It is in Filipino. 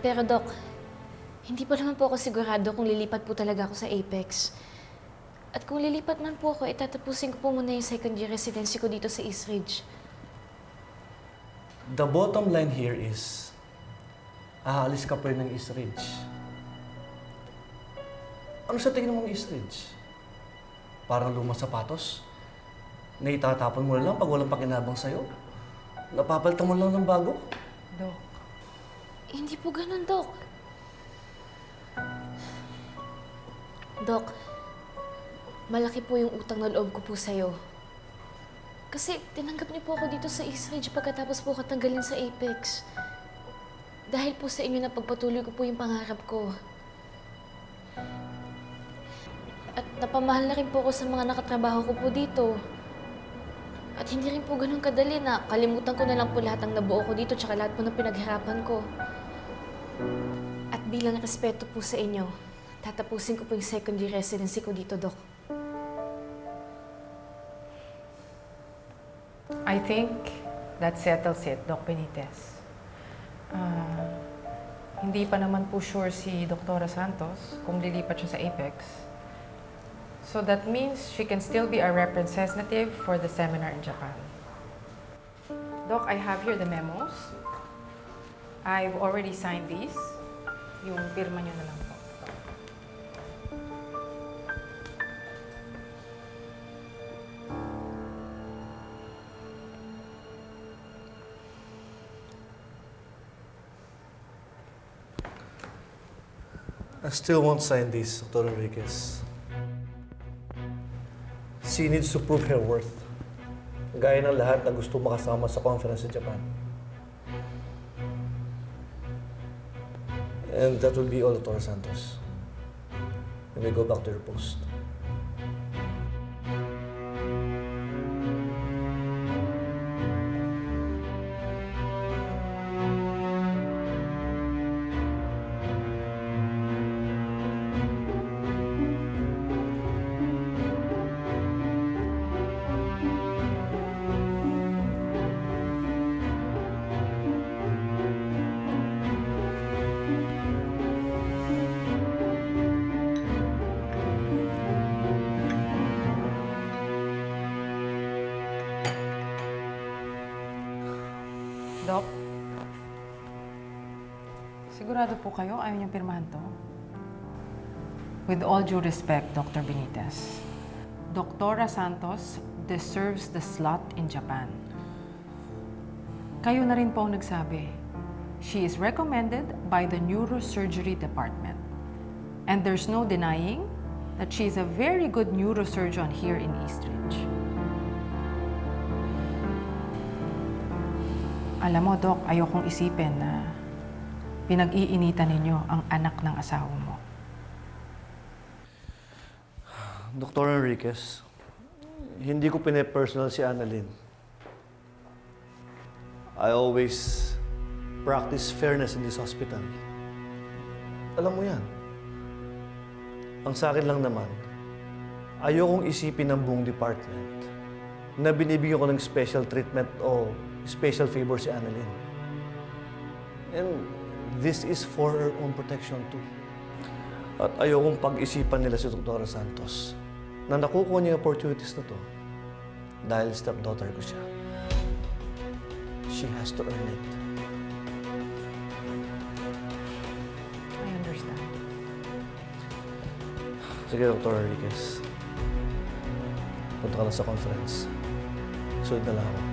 Pero Doc, hindi pa naman po ako sigurado kung lilipat po talaga ako sa Apex. At kung lilipat man po ako, itatapusin ko po muna yung second year residency ko dito sa East Ridge. The bottom line here is, aalis ka pa rin ng East Ridge. Ano sa tingin mong East Ridge? Parang lumang sapatos? Na itatapon mo na lang pag walang pakinabang sa'yo? Napapalitan mo lang ng bago? Dok, Hindi po ganun, Doc. Doc, malaki po yung utang na loob ko po sa'yo. Kasi tinanggap niyo po ako dito sa East Ridge pagkatapos po katanggalin sa Apex. Dahil po sa inyo na pagpatuloy ko po yung pangarap ko. At napamahal na rin po ako sa mga nakatrabaho ko po dito. At hindi rin po ganun kadali na kalimutan ko na lang po lahat ng nabuo ko dito tsaka lahat po ng pinaghirapan ko. At bilang respeto po sa inyo, tatapusin ko po yung second year residency ko dito, Doc. I think that settles it, Doc Benitez. Hindi pa naman po sure si Dr. Santos kung lilipat siya sa Apex. So that means she can still be a representative for the seminar in Japan. Doc, I have here the memos. I've already signed these. Yung pirma niyo na lang po. I still won't sign this, Dr. Enriquez. She needs to prove her worth. Gaya ng lahat na gusto makasama sa conference sa Japan. And that will be all, Dr. Santos. You may go back to your post. Doc, sigurado po kayo ayaw niyang pirmahan to? With all due respect, Dr. Benitez, Dr. Santos deserves the slot in Japan. Kayo na rin po ang nagsabi. She is recommended by the neurosurgery department. And there's no denying that she is a very good neurosurgeon here in East Ridge. Alam mo, Doc, ayokong isipin na pinag-iinitan ninyo ang anak ng asawa mo. Dr. Enriquez, hindi ko pine-personal si Annalyn. I always practice fairness in this hospital. Alam mo yan. Ang sa akin lang naman, ayokong isipin ng buong department na binibigyan ko ng special treatment o special favor si Annalyn. And this is for her own protection too. At ayokong pag-isipan nila si Dr. Santos na nakukuha niya yung opportunities na to dahil stepdaughter ko siya. She has to earn it. I understand. Sige, Dr. Enriquez. Punta ka lang sa conference. Sunod na lang ako.